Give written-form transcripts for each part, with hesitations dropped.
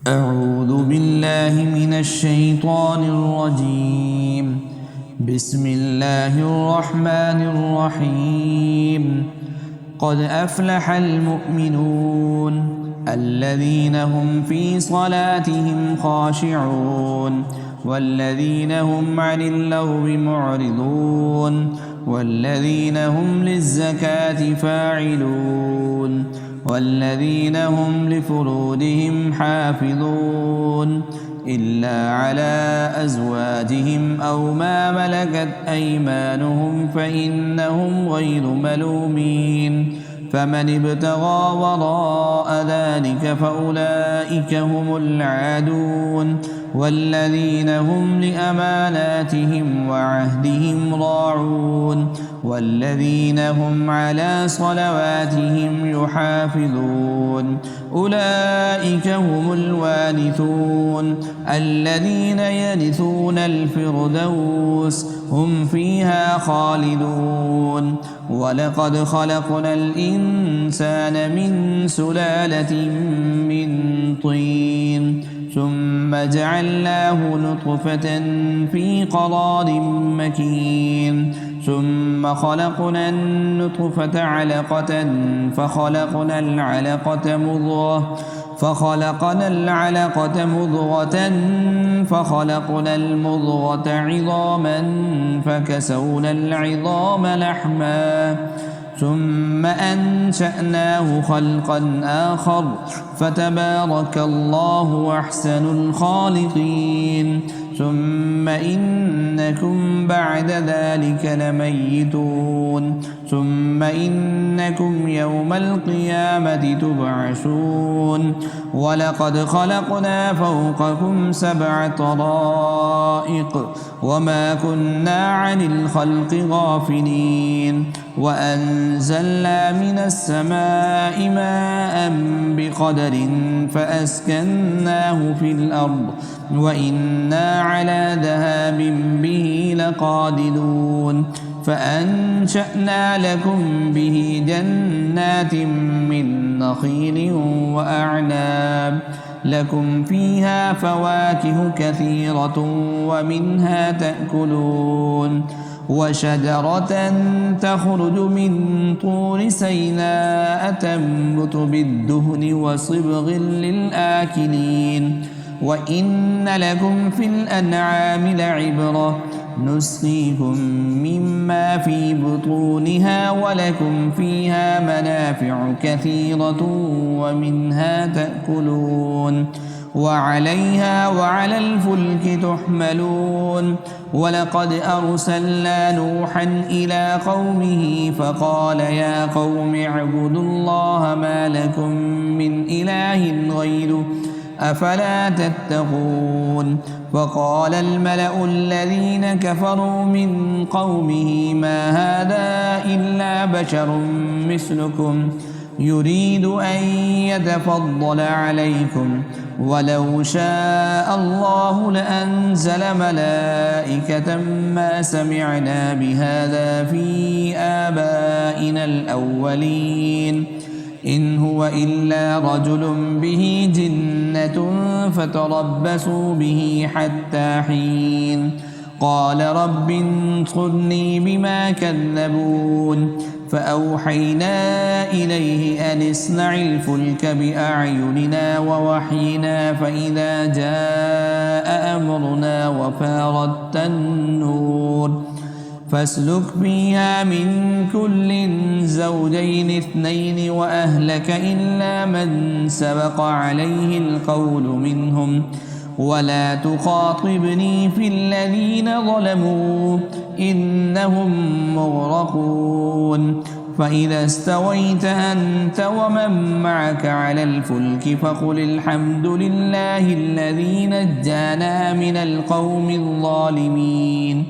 أعوذ بالله من الشيطان الرجيم. بسم الله الرحمن الرحيم. قد أفلح المؤمنون الذين هم في صلاتهم خاشعون والذين هم عن اللغو معرضون والذين هم للزكاة فاعلون والذين هم لفروجهم حافظون إلا على أزواجهم أو ما ملكت أيمانهم فإنهم غير ملومين. فمن ابتغى وراء ذلك فأولئك هم العادون والذين هم لأماناتهم وعهدهم راعون والذين هم على صلواتهم يحافظون. أولئك هم الوارثون الذين يرثون الفردوس هم فيها خالدون. ولقد خلقنا الإنسان من سلالة من طين ثم جعلناه نطفة في قرار مكين ثم خلقنا النطفة علقة فخلقنا العلقة مضغة فخلقنا المضغة عظاما فكسونا العظام لحما ثم أنشأناه خلقا آخر فتبارك الله أحسن الخالقين. ثم إنكم بعد ذلك لميتون ثم إنكم يوم القيامة تبعثون. ولقد خلقنا فوقكم 7 طرائق وما كنا عن الخلق غافلين وأنزلنا من السماء ماء بقدر فأسكناه في الأرض وإنا على ذهاب به لقادرون. فأنشأنا لكم به جنات من نخيل وأعناب لكم فيها فواكه كثيرة ومنها تأكلون. وشجرة تخرج من طور سيناء تنبت بالدهن وصبغ للآكلين. وإن لكم في الأنعام لعبرة نسقيكم مما في بطونها ولكم فيها منافع كثيرة ومنها تأكلون وعليها وعلى الفلك تحملون. ولقد أرسلنا نوحا إلى قومه فقال يا قوم اعبدوا الله ما لكم من إله غيره أفلا تتقون. وقال الملأ الذين كفروا من قومه ما هذا إلا بشر مثلكم يريد أن يتفضل عليكم ولو شاء الله لأنزل ملائكة ما سمعنا بهذا في آبائنا الأولين إن هو إلا رجل به جنة فتربصوا به حتى حين. قال رب انصرني بما كذبون. فأوحينا إليه أن اصنع الفلك بأعيننا ووحينا فإذا جاء أمرنا وفارت النور فاسلك فيها من كل زوجين 2 وأهلك إلا من سبق عليه القول منهم ولا تخاطبني في الذين ظلموا إنهم مغرقون. فإذا استويت أنت ومن معك على الفلك فقل الحمد لله الذي نجانا من القوم الظالمين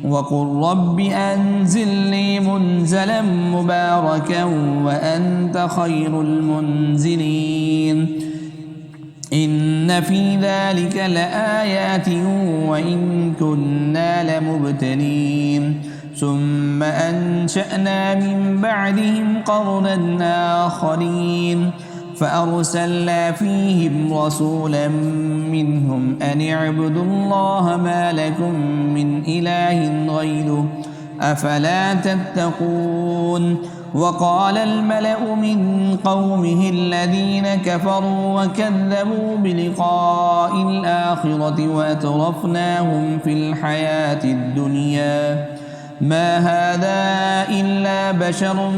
وقل رب أنزلني منزلا مباركا وأنت خير المنزلين. إن في ذلك لآيات وإن كنا لمبتلين. ثم أنشأنا من بعدهم قرنا آخرين فأرسلنا فيهم رسولا منهم أن اعبدوا الله ما لكم من إله غيره أفلا تتقون. وقال الملأ من قومه الذين كفروا وكذبوا بلقاء الآخرة وأترفناهم في الحياة الدنيا ما هذا إلا بشر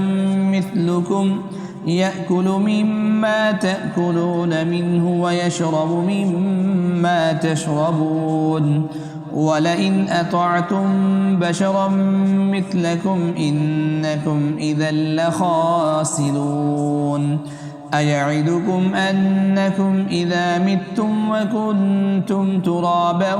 مثلكم يأكل مما تأكلون منه ويشرب مما تشربون ولئن أطعتم بشرا مثلكم إنكم إذا لخاسرون. أيعدكم أنكم إذا متم وكنتم ترابا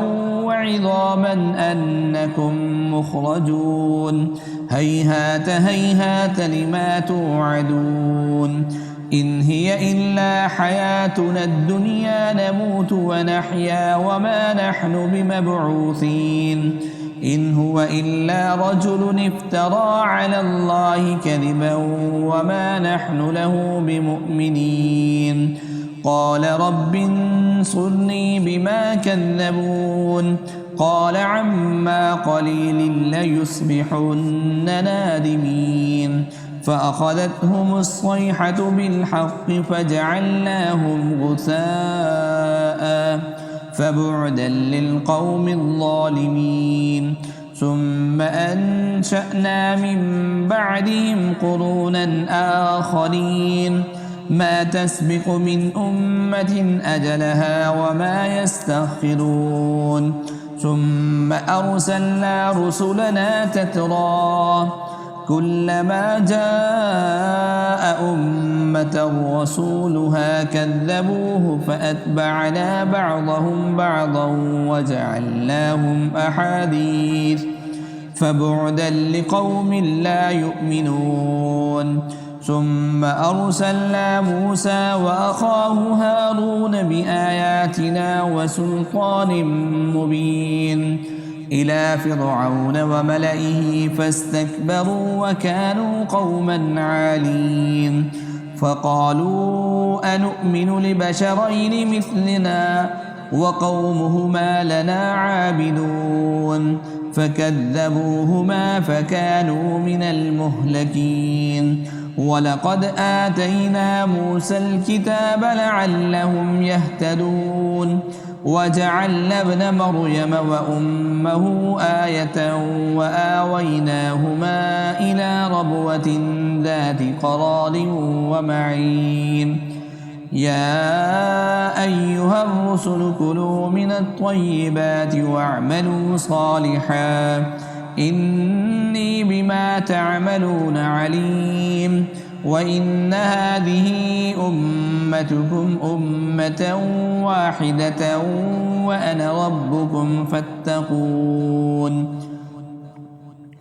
وعظاما أنكم مخرجون هيهات هيهات لما توعدون. إن هي إلا حياتنا الدنيا نموت ونحيا وما نحن بمبعوثين. إن هو إلا رجل افترى على الله كذبا وما نحن له بمؤمنين. قال رب انصرني بما كذبون. قال عما قليل ليصبحن نادمين. فأخذتهم الصيحة بالحق فجعلناهم غثاء فبعدا للقوم الظالمين. ثم أنشأنا من بعدهم قرونا آخرين ما تسبق من أمة أجلها وما يستأخرون. ثم أرسلنا رسلنا تترى كلما جاء أمة رسولها كذبوه فأتبعنا بعضهم بعضا وجعلناهم أحاديث فبعدا لقوم لا يؤمنون. ثم أرسلنا موسى وأخاه هارون بآياتنا وسلطان مبين إلى فرعون وملئه فاستكبروا وكانوا قوما عالين. فقالوا أنؤمن لبشرين مثلنا وقومهما لنا عابدون فكذبوهما فكانوا من المهلكين. ولقد آتينا موسى الكتاب لعلهم يهتدون. وجعلنا ابن مريم وأمه آية وآويناهما إلى ربوة ذات قرار ومعين. يا أيها الرسل كلوا من الطيبات واعملوا صالحا إني بما تعملون عليم. وإن هذه أمتكم أمة واحدة وأنا ربكم فاتقون.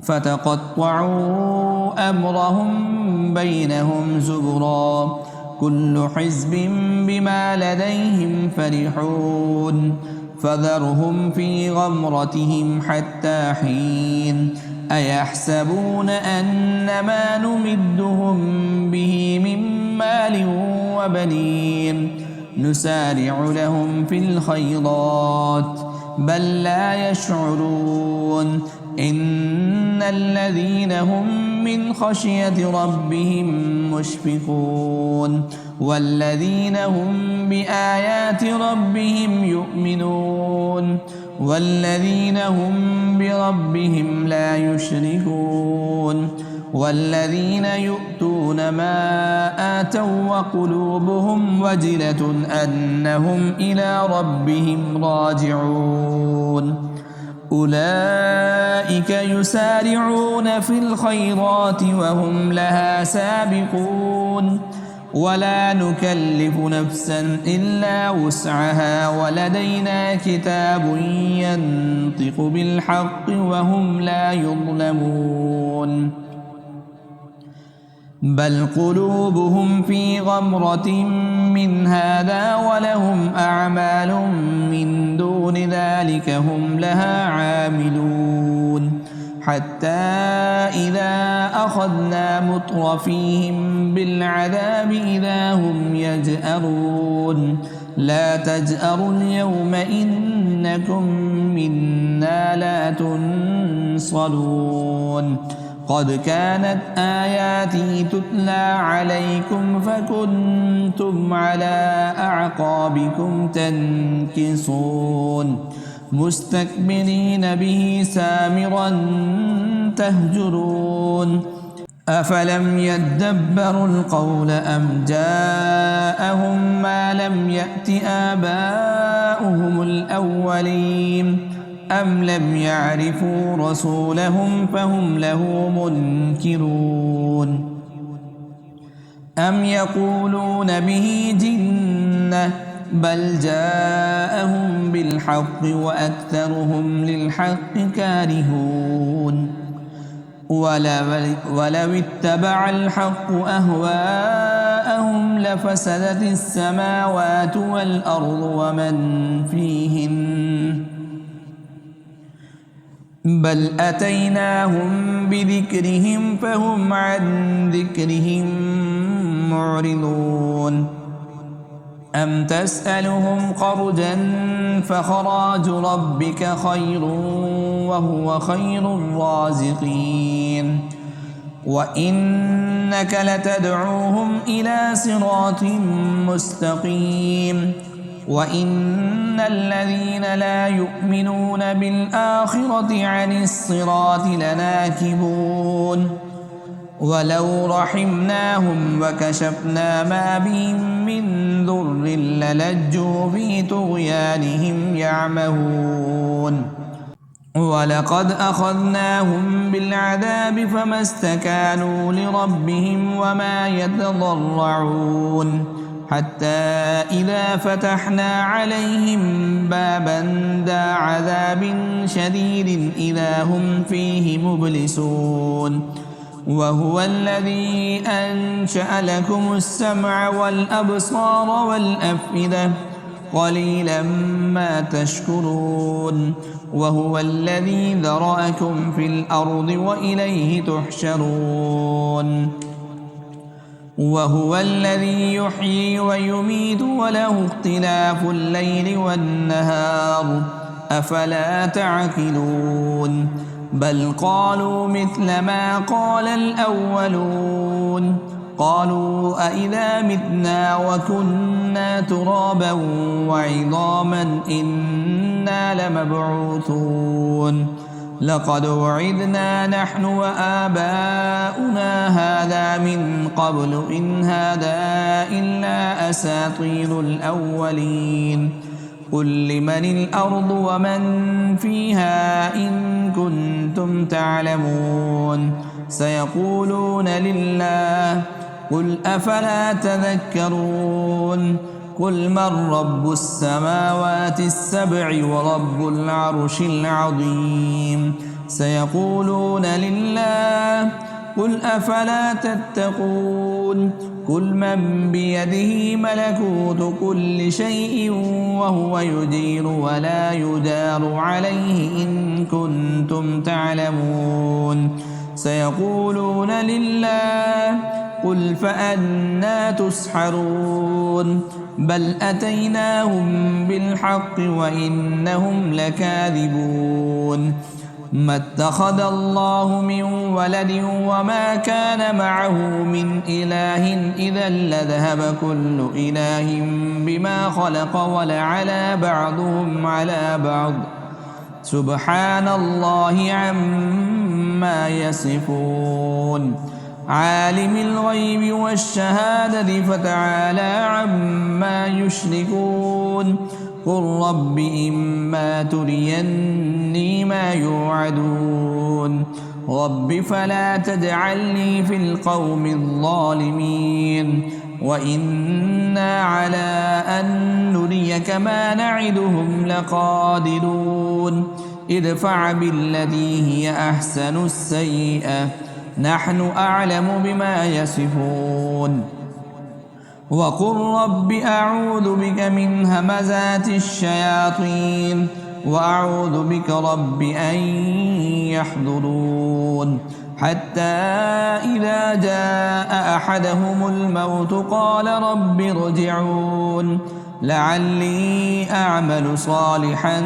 فتقطعوا أمرهم بينهم زبرا كل حزب بما لديهم فرحون. فذرهم في غمرتهم حتى حين. أيحسبون أن ما نمدهم به من مال وبنين نسارع لهم في الخيرات بل لا يشعرون. إن الذين هم من خشية ربهم مشفقون والذين هم بآيات ربهم يؤمنون والذين هم بربهم لا يشركون والذين يؤتون ما آتوا وقلوبهم وجلة أنهم إلى ربهم راجعون. أولئك يسارعون في الخيرات وهم لها سابقون. ولا نكلف نفسا إلا وسعها ولدينا كتاب ينطق بالحق وهم لا يظلمون. بل قلوبهم في غمرة من هذا ولهم أعمال من دون ذلك هم لها عاملون. حتى إذا أخذنا مترفيهم بالعذاب إذا هم يجأرون لا تجأروا اليوم إنكم منا لا تنصرون قد كانت آياتي تتلى عليكم فكنتم على أعقابكم تنكصون مستكبرين به سامرا تهجرون أفلم يدبروا القول أم جاءهم ما لم يأت آباؤهم الأولين أم لم يعرفوا رسولهم فهم له منكرون أم يقولون به جنة بل جاءهم بالحق وأكثرهم للحق كارهون ولو اتبع الحق أهواءهم لفسدت السماوات والأرض ومن فيهن بل أتيناهم بذكرهم فهم عن ذكرهم معرضون أم تسألهم خرجا فخراج ربك خير وهو خير الرازقين وإنك لتدعوهم إلى صراط مستقيم وإن الذين لا يؤمنون بالآخرة عن الصراط لناكبون ولو رحمناهم وكشفنا ما بهم من ضر للجوا في طغيانهم يعمهون ولقد أخذناهم بالعذاب فما استكانوا لربهم وما يتضرعون حتى إذا فتحنا عليهم بابا ذا عذاب شديد إذا هم فيه مبلسون وهو الذي أنشأ لكم السمع والأبصار والأفئدة قليلا ما تشكرون وهو الذي ذرأكم في الأرض وإليه تحشرون وهو الذي يحيي ويميت وله اختلاف الليل والنهار أفلا تعقلون بل قالوا مثل ما قال الأولون قالوا أئذا متنا وكنا ترابا وعظاما إنا لمبعوثون لقد وعدنا نحن وآباؤنا هذا من قبل إن هذا إلا أساطير الأولين قل لمن الأرض ومن فيها إن كنتم تعلمون سيقولون لله قل أفلا تذكرون قل من رب السماوات السبع ورب العرش العظيم سيقولون لله قل أفلا تتقون قل من بيده ملكوت كل شيء وهو يجير ولا يجار عليه إن كنتم تعلمون سيقولون لله قل فأنى تسحرون بل أتيناهم بالحق وإنهم لكاذبون ما اتخذ الله من ولد وما كان معه من إله إذا لذهب كل إله بما خلق ولعلى بعضهم على بعض سبحان الله عما يصفون عالم الغيب والشهادة فتعالى عما يشركون قل رب إما تريني ما يوعدون رب فلا تجعلني في القوم الظالمين وإنا على أن نريك ما نعدهم لقادرون ادفع بالتي هي أحسن السيئة نحن أعلم بما يصفون وقل رب أعوذ بك من همزات الشياطين وأعوذ بك رب أن يحضرون حتى إذا جاء أحدهم الموت قال رب ارجعون لعلي أعمل صالحا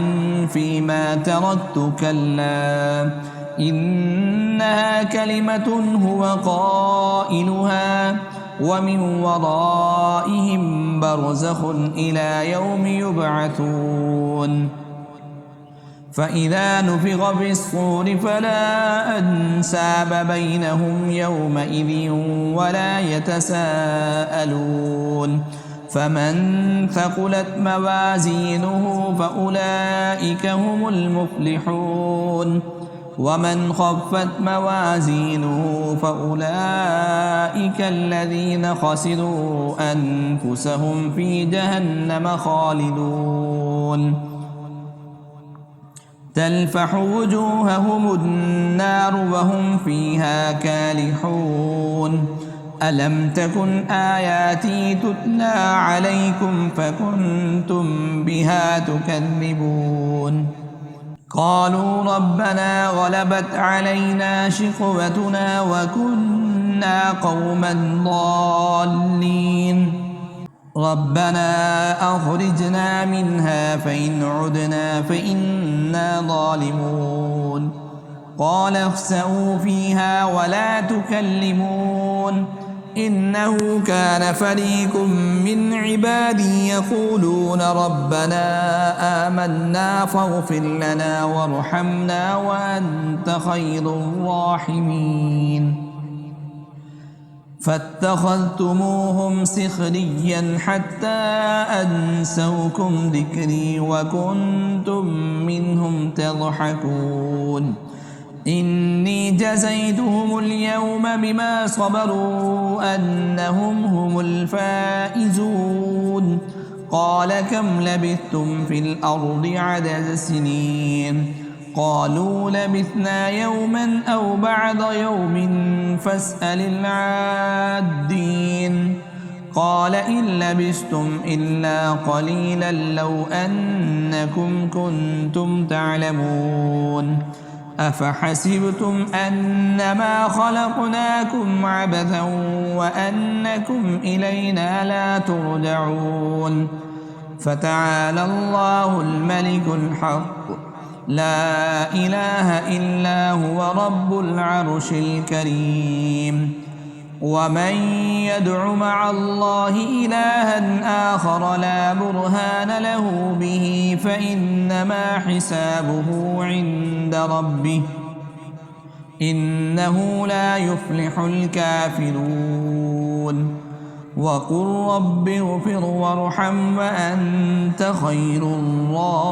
فيما تركت كلا إنها كلمة هو قائلها ومن ورائهم برزخ إلى يوم يبعثون فإذا نفخ في الصور فلا أنساب بينهم يومئذ ولا يتساءلون فمن ثقلت موازينه فأولئك هم المفلحون ومن خفت موازينه فأولئك الذين خسروا أنفسهم في جهنم خالدون تلفح وجوههم النار وهم فيها كالحون ألم تكن آياتي تتلى عليكم فكنتم بها تكذبون قالوا ربنا غلبت علينا شقوتنا وكنا قوما ضالين ربنا أخرجنا منها فإن عدنا فإنا ظالمون قال اخسئوا فيها ولا تكلمون إنه كان فريق من عبادي يقولون ربنا آمنا فاغفر لنا وارحمنا وأنت خير الراحمين فاتخذتموهم سخريا حتى أنسوكم ذكري وكنتم منهم تضحكون إني جزيتهم اليوم بما صبروا أنهم هم الفائزون قال كم لبثتم في الأرض عدد سنين قالوا لبثنا يوما أو بعض يوم فاسأل العادين قال إن لبثتم إلا قليلا لو أنكم كنتم تعلمون أفحسبتم أنما خلقناكم عبثا وأنكم إلينا لا ترجعون فتعالى الله الملك الحق لا إله إلا هو رب العرش الكريم ومن يدع مع الله إلها آخر لا برهان له به فإنما حسابه عند ربه إنه لا يفلح الكافرون وقل رب اغفر وارحم وأنت خير الراحمين